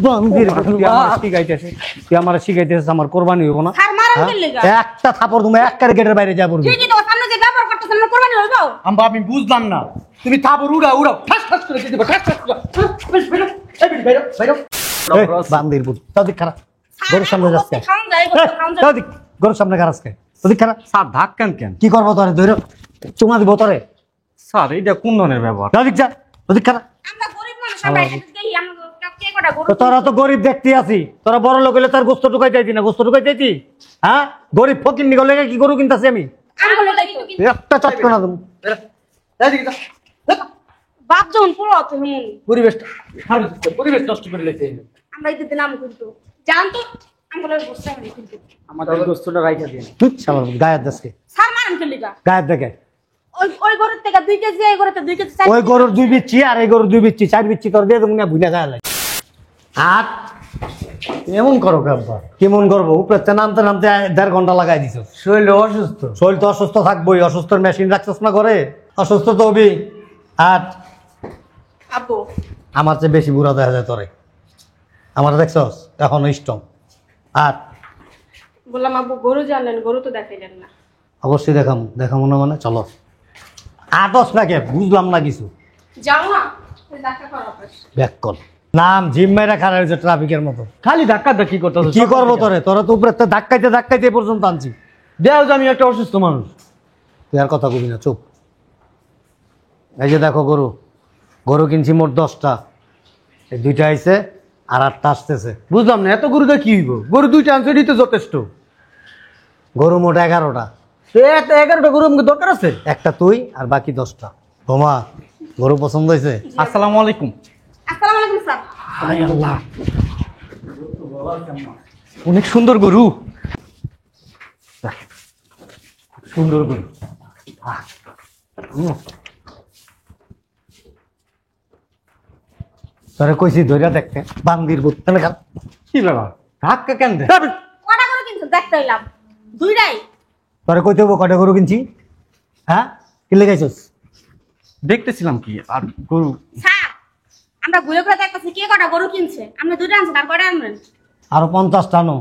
বান্দির তুই আমার শিখাইতেছিস আমার কোরবানি হইব না একটা থাপড় তুমি এক গেটের বাইরে যা পড়বি আম্মা আমি বুঝলাম না তুমি থাপড় উড়া উড়াও ঠাস ঠাস করে দিতে ঠাস ঠাস বান্দির বুঝ তাও দিক খারাপ গরুর সামনে যাচ্ছে তাও দিক গরুর সামনে খারাপ ওদিক খারাপ স্যার ধাক কেন কেন কি করবো তোরে ধরে চুমা দিব তোরে স্যার এটা কোন ধরনের ব্যবহার? তাও দিক যা ওদিক খারাপ তোরা তো গরিব দেখতে আছি তোরা বড় লোক হলে তার গোস্ত ঢুকাই চাইছি না গোস্ত ঢুকাই চাইছি হ্যাঁ গরিব ফকির নিগলে কি গরু কিনতেছি আমি একটা চটকা না তুমি পরিবেশ নষ্ট করে লেছে আমাদের গোস্তটা রাইখা দিয়ে গায়ের দেশকে গায়ের দেখে ওই গরুর 2 বিচ্ছি আর এই গরুর 2 বিচ্ছি 4 বিচ্ছি তোর দিয়ে তুমি ভুলে গায়ে লাগে আর এমন করো কাব্বা কেমন করবো উপরে নামতে নামতে 1.5 ঘন্টা লাগাই দিছো শরীর অসুস্থ শরীর তো অসুস্থ থাকবোই অসুস্থর মেশিন রাখছিস না করে অসুস্থ তো হবি আর আমার চেয়ে বেশি বুড়া দেখা যায় তোরে আমার দেখছস এখন স্ট্রং আর বললাম আব্বু গরু জানলেন গরু তো দেখাইলেন না অবশ্যই দেখাম না মানে চলো আটস না কে বুঝলাম না কিছু যাও না দেখা করো ব্যাক কর নাম জিম মেরা খারাপ হয়েছে ট্রাফিকের মতো খালি ধাক্কা ধাক্কি করতে কি করবো তোরা তো উপরে ধাক্কাইতে পর্যন্ত আনছি দেও যে আমি একটা অসুস্থ মানুষ তুই আর কথা কবি না চুপ এই যে দেখো গরু কিনছি মোট 10টা এই 2টা আইছে আর 8টা আসতেছে বুঝলাম না এত গরুটা কি হইব গরু 2টা আনছে এটাই তো যথেষ্ট গরু মোট 11টা 11টা গরু আমাকে দরকার আছে একটা তুই আর বাকি 10টা বোমা গরু পছন্দ হয়েছে আসসালামু আলাইকুম আসসালামু আলাইকুম স্যার হায় আল্লাহ অনেক সুন্দর গরু সুন্দর গরু তোরে কইছি ধইরা দেখতে বান্দির বুত তাহলে কি ব্যাপার ধাক্কা কেন দে কটা গরু কিনছো দেখতে এলাম দুইটাই তোরে কইতে হবো কটা গরু কিনছি হ্যাঁ কি লেগাইছস দেখতেছিলাম কি আর গরু স্যার আমরা ঘুরে ঘুরে দেখতেছি কে কটা গরু কিনছে আপনি দুইটা আনছেন আর কটা আনবেন আরো 50টা আনো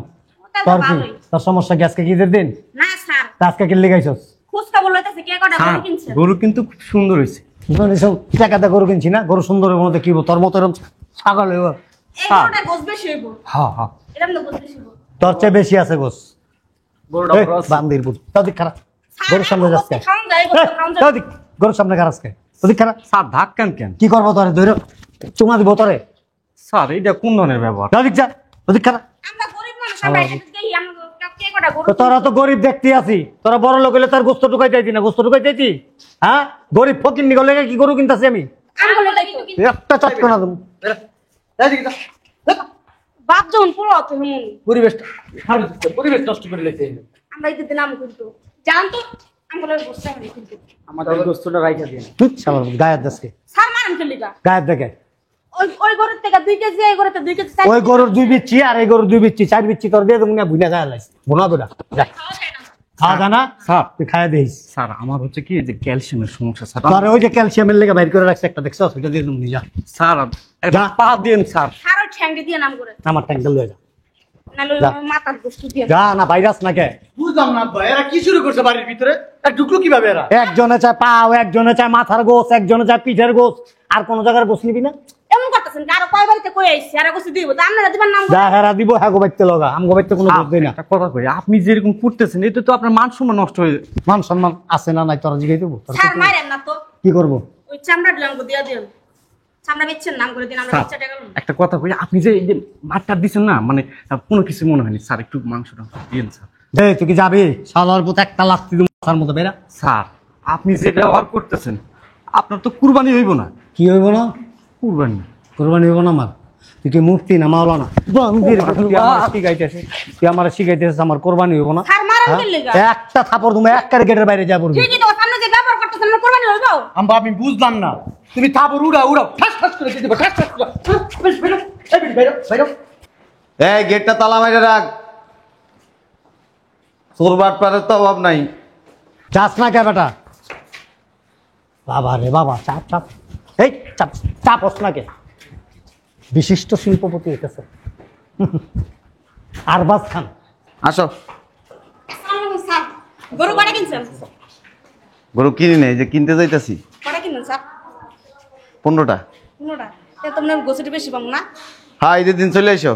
তোর কি তোর সমস্যা কি আজকে ঈদের দিন না স্যার আজকে কি লেগাইছস খুচকা বলতেছে কে কটা গরু কিনছে গরু কিন্তু খুব সুন্দর হয়েছে সব টাকাতে গরু কিনছি না গরু সুন্দর হইব না কি তোর মতো এরকম ছাগল হইব এই গরুটা গোস বেশি হইব হ্যাঁ এরকম না গোস বেশি হইব তোর চেয়ে বেশি আছে গোস গরুটা বান্দির বুঝ তাদিক খারাপ গরুর সামনে যাচ্ছে তাদিক গরুর সামনে খারাপ তাদিক খারাপ স্যার ধাক কেন কেন কি করবো তোরে ধরে চুমা দিব তোরে স্যার এটা কোন ধরনের ব্যবহার? তাদিক যা তাদিক খারাপ আমরা গরিব মানুষ আমরা এটা দেখি আমরা কে কটা গরু তোরা তো গরিব দেখতে আছি তোরা বড় লোক হলে তার গোস্ত ঢুকাই চাইছি না গোস্ত ঢুকাই চাইছি হ্যাঁ গরিব ফকির নিগলে কি গরু কিনতেছি আমি আমগুলো দেখি একটা চটকা না তুমি বাপ যখন পুরো অত হুম পরিবেশ নষ্ট করে লেছে আমরা ঈদের দিন আম কিন্তু জানতো আমগুলো বসে আমি কিন্তু আমাদের গোস্তটা রাইখা দিয়ে গায়ের দেশকে স্যার মারাম চলিগা গায়ের দেখে ওই গরুর থেকে 2 কেজি এই গরুতে 2 কেজি ওই গরুর 2 বিচ্ছি আর এই গরুর 2 বিচ্ছি 4 বিচ্ছি তোর দিয়ে তুমি ভুলে গায়ে লাইছ বোনা দুটা খাওয়া জানা স্যার তুই খাইয়া দিস স্যার আমার হচ্ছে কি যে ক্যালসিয়ামের সমস্যা স্যার তোর ওই যে ক্যালসিয়ামের লেগে বাইর করে রাখছে একটা দেখছো ওইটা দিয়ে তুমি যা স্যার একটা পা দিন স্যার স্যার ওই ঠ্যাঙ্গে দিয়ে নাম করে আমার ট্যাঙ্কেল লয়ে যা নালে মাথার গোষ্ঠী দিয়ে যা না ভাইরাস না কে বুঝলাম না ভাই এরা কি শুরু করছে বাড়ির ভিতরে আর ঢুকলো কিভাবে এরা? একজনে চায় পাও একজনে চায় মাথার গোস একজনে চায় পিঠের গোস আর কোন জায়গার গোস নিবি না এমন করতেছেন আরো কয় বাড়িতে কই আইছি আর গোষ্ঠী দিব তা আপনারা দিবেন নাম যা হেরা দিব হ্যাঁ গোবাইতে লগা আম গোবাইতে কোনো গোস দেই না একটা কথা কই আপনি যেরকম করতেছেন এতে তো আপনার মান সম্মান নষ্ট হয়ে মান সম্মান আছে না নাই তোরা জিগাই দেবো স্যার মারেন না তো কি করবো ওই চামড়া দিলাম গো দিয়া দিন চামড়া বেচছেন নাম করে দিন আমরা স্যার, বাচ্চাটা গেলাম একটা কথা কই আপনি যে এই যে মাঠটা দিচ্ছেন না মানে কোনো কিছু মনে হয়নি স্যার একটু মাংসটা দিন স্যার দে তুই কি যাবি শালার পুত একটা লাত্তি দিব মাথার মতো বেরা স্যার আপনি যে ব্যবহার করতেছেন আপনার তো কুরবানি হইব না কি হইব না কুরবানি কোরবানি হইব না আমার তুই কি মুফতি না মাওলানা বান্দির তুই আমার শিখাইতেছিস আমার কোরবানি হইব না স্যার মারাম চলিগা একটা থাপড় তুমি এক গেটের বাইরে যা পড়বি ঠিকই তো সামনে যে ব্যবহার করতেছেন আমরা কোরবানি হইব আম্মা আমি বুঝলাম না তুমি থাপড় উড়াও ঠাস ঠাস করে দিতে ঠাস ঠাস এই গেটটা তালা মাইরে রাখ চোরবাট পারের তো অভাব নাই যাস না কে বেটা বাবা রে বাবা চাপ চাপ এই চাপ চাপস না কে বিশিষ্ট শিল্পপতি হইতেছে আরবাজ খান। আসো। আসসালামু আলাইকুম স্যার। গরু কটা কিনছেন? গরু কিনি নেই, যে কিনতে যাইতাছি। কটা কিনছেন স্যার? 15টা। 15টা। তোমরা গোছটি বেশি পাবো না? হ্যাঁ, ঈদের দিন চলে এসো।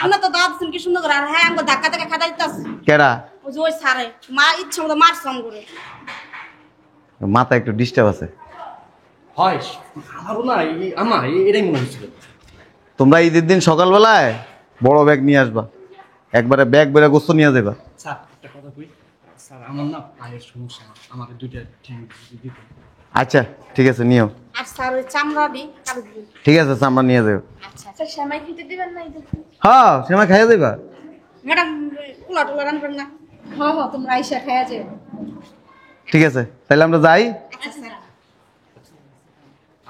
আমরা তো দাওয়াত দিচ্ছেন কি সুন্দর করে, আর হ্যাঁ আমাকে ধাক্কা ধাক্কা খাতা দিতেছে। কেডা? ওই যে ওই স্যারে মা ইচ্ছা মতো মারছে আম করে। মাথা একটু ডিস্টার্ব আছে। হয় আমারও না এটাই মনে হচ্ছিল। তোমরা ঈদের দিন সকালবেলায় বড় ব্যাগ নিয়ে আসবা, একবারে ব্যাগ বেড়ে গোস্ত নিয়ে যাবা। স্যার একটা কথা কই, স্যার আমার না পায়ের সমস্যা, আমাকে 2টা ঠ্যাং দিতে। আচ্ছা ঠিক আছে, নিও। আর স্যার ওই চামড়া দি কাটে দিবেন। ঠিক আছে, আমরা নিয়ে যাবো। আচ্ছা আচ্ছা, সেমাই খেতে দিবেন না? এই যে হ্যাঁ, সেমা খাইয়া যাইবা। ম্যাডাম কুলা টুলা রান্নবেন না? হ্যাঁ হ্যাঁ, তোমরা আইসা খাইয়া যাও। ঠিক আছে, তাহলে আমরা যাই। আচ্ছা স্যার।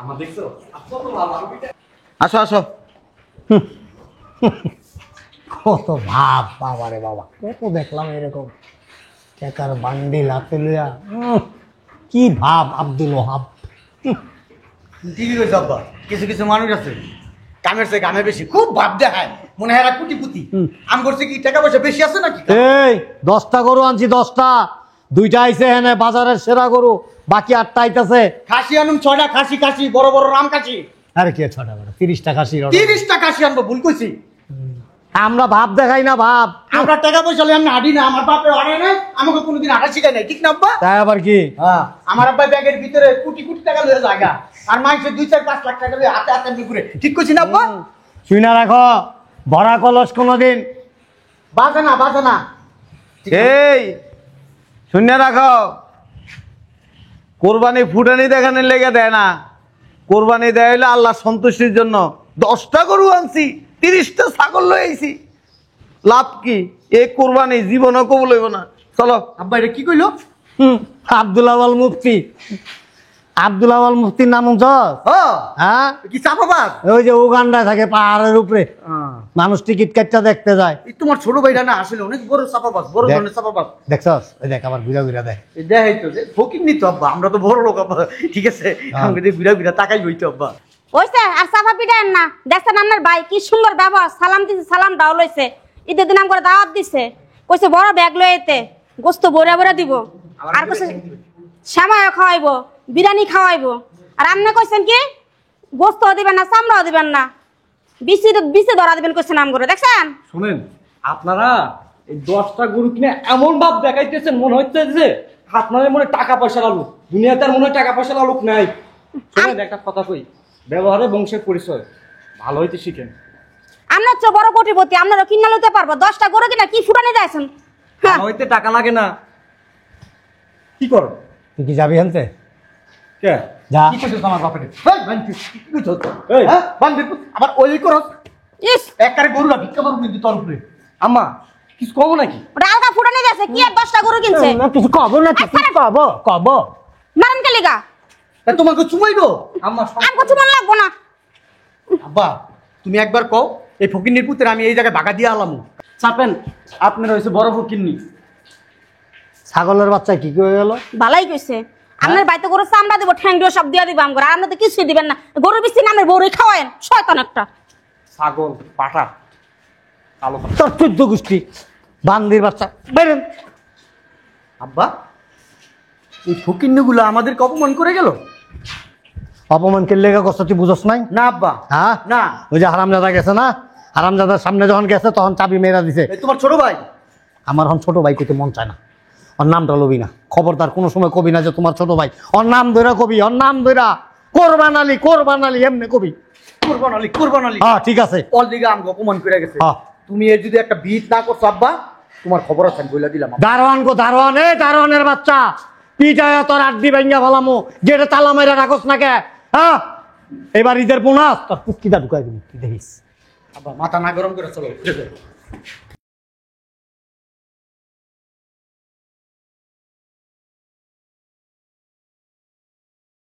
আমার দেখছো কত ভালো। আসো আসো। কত ভাব বাবা রে বাবা, কত দেখলাম এরকম টাকার বান্ডিল হাতে লইয়া। কি ভাব আব্দুল ওহাব। ঠিকই কইছ আব্বা, কিছু কিছু মানুষ আছে কামের চেয়ে কামে বেশি খুব ভাব দেখায়, মনে হয় এরা কোটিপতি। আম করছে কি টাকা পয়সা বেশি আছে নাকি? এই 10টা গরু আনছি, 10টা, 2টা আইছে হেনে বাজারের সেরা গরু, বাকি 8টা আইতাছে। খাসি আনুম 6টা, খাসি খাসি বড় বড় রাম খাসি। আরে কি 6টা বড়, 30টা খাসির order। 30টা খাসি আনবো, ভুল কইছি। আমরা ভাব দেখাই না, ভাব। আমরা টাকা পয়সা হলে আমি হাঁটি না, আমার বাপে হাঁটে নাই, আমাকে কোনোদিন হাঁটা শিখায় নাই, ঠিক না আব্বা? তাই আবার কি? হ্যাঁ, আমার আব্বা ব্যাগের ভিতরে কোটি কোটি টাকা লয়ে জায়গা, আর মানুষের 2-4-5 লাখ টাকা লয়ে হাতে হাতে ঘুরে, ঠিক কইছি না আব্বা? শুই না রাখো, ভরা কলস কোনোদিন বাজে না, বাজে না। এই শূন্য রাখো, কোরবানি ফুটানি দেখানোর লেগে দেয় না, কোরবানি দেয় হইলে আল্লাহ সন্তুষ্টির জন্য। 10টা গরু আনছি, 30টা ছাগল লয়ে আইছি, লাভ কি? এই কোরবানি জীবনও কবুল হইব না। চলো। আব্বা এটা কি কইলো? আব্দুল আওয়াল মুফতি। আব্দুল আওয়াল মুফতির নাম শুনছ? হ্যাঁ, হ্যাঁ, কি চাপাবাদ? ওই যে উগান্ডায় থাকে পাহাড়ের উপরে, মানুষ টিকিট কাটটা দেখতে যায়। এই তোমার ছোট ভাইটা না আসলে অনেক বড় চাপাবাদ, বড় দেখ। ধরনের চাপাবাদ। দেখছস? ওই দেখ আবার ঘুরা ঘুরা দেখ। এই দেখাই তো যে ফকির নিত আব্বা, আমরা তো বড় লোক আব্বা, ঠিক আছে, আমাকে দিয়ে ঘুরা ঘুরা তাকাই বইতো আব্বা। ওইছে আর সাফা পিটায়েন না। দেখছেন আপনার ভাই কি সুন্দর ব্যবহার, সালাম দিছে, সালাম ডাও লইছে। ঈদের দিন করে দাওয়াত দিছে, কইছে বড় ব্যাগ লইতে গোস্ত ভরে ভরে দিব, আর কইছে শ্যামায় খাওয়াইবো, বিরিয়ানি খাওয়াইবো। আর আপনি কইছেন কি গোস্ত দিবেন না, চামড়াও দিবেন না, বিচে ধরা দিবেন কইছেন নাম করে। দেখছেন? শুনেন, আপনারা এই 10টা গরু কিনে এমন ভাব দেখাইতেছেন, মনে হচ্ছে যে আপনাদের মনে টাকা পয়সার আলু, দুনিয়াতে আর মনে হয় টাকা পয়সার আলোক নাই। শুনেন একটা কথা কই, ব্যবহারে বংশের পরিচয়, ভালো হইতে শিখেন। আপনার চেয়ে বড় কোটিপতি, আপনারা কিনা লইতে পারবো। 10টা গরু কিনা কি ফুটানি যাইছেন? হ্যাঁ, ভালো হইতে টাকা লাগে না, কি করো? তুই কি যাবি হেনতে? কে? যা। কি কইছস আমার বাপের? বান্তি কি কইছস? এই। হ্যাঁ, বান্তি আবার ওই করস, ইস একবারে গরুরা ভিক্ষা করব কিন্তু তোর উপরে। আম্মা কিছু কমো নাকি? ওটা আলগা ফুটানি যাইছে কি? আর 10টা গরু কিনছে না কিছু কব না, কিছু কব কব। মারেন কে লিগা? তা তোমাকে চুমাইবো? আম্মা আমগো চুমান লাগবো না। আব্বা তুমি একবার কও, এই ফকিন্নির পুত্র আমি এই জায়গায় ভাগা দিয়ে আলাম। চাপেন, আপনার হয়েছে বড় ফকিন্নি। ছাগলের বাচ্চা কি করে গেল? ভালাই কইছে। আপনার বাইতে গরু চামড়া দিব, ঠ্যাং দিয়ে সব দিয়া দিব আমগো। আর আপনি তো কিছুই দিবেন না। গরু বিচি নামের বড়ই খাওয়ায়েন, শয়তান একটা। ছাগল পাঠা কালো পাঠা। তোর 14 গোষ্ঠী বান্দির বাচ্চা বেরেন। আব্বা এই ফকিন্নিগুলো আমাদেরকে অপমান করে গেল। অপমান করলে কষ্ট তুই বুঝস নাই? না আব্বা, হ্যাঁ না। ওই যে হারামজাদা গেছে না, হারামজাদার সামনে যখন গেছে তখন চাবি মেরা দিছে। এই তোমার ছোট ভাই। আমার এখন ছোট ভাই কইতে মন চায় না, ওর নামটা লবি না, খবরদার কোনো সময় কবি না যে তোমার ছোট ভাই। ওর নাম ধরে কবি, ওর নাম ধরা কোরবান আলী, কোরবান আলী এমনি কবি। কুরবান আলী, কুরবান আলী। হ্যাঁ ঠিক আছে। অল দিকে আমাকে অপমান করে গেছে। হ্যাঁ। তুমি এর যদি একটা বিট না করছো আব্বা, তোমার খবর আছে আমি বলে দিলাম। দারোয়ান গো দারোয়ান, এ দারোয়ানের বাচ্চা, পিটায় তোর আড্ডি ভাঙ্গা ফেলামো, গেটে তালা মাইরা রাখস না কে? হ্যাঁ, এবার ঈদের বোনাস তোর পুটকিটা ঢুকাই দিবি, তুই দেখিস। আব্বা মাথা না গরম করে চলো।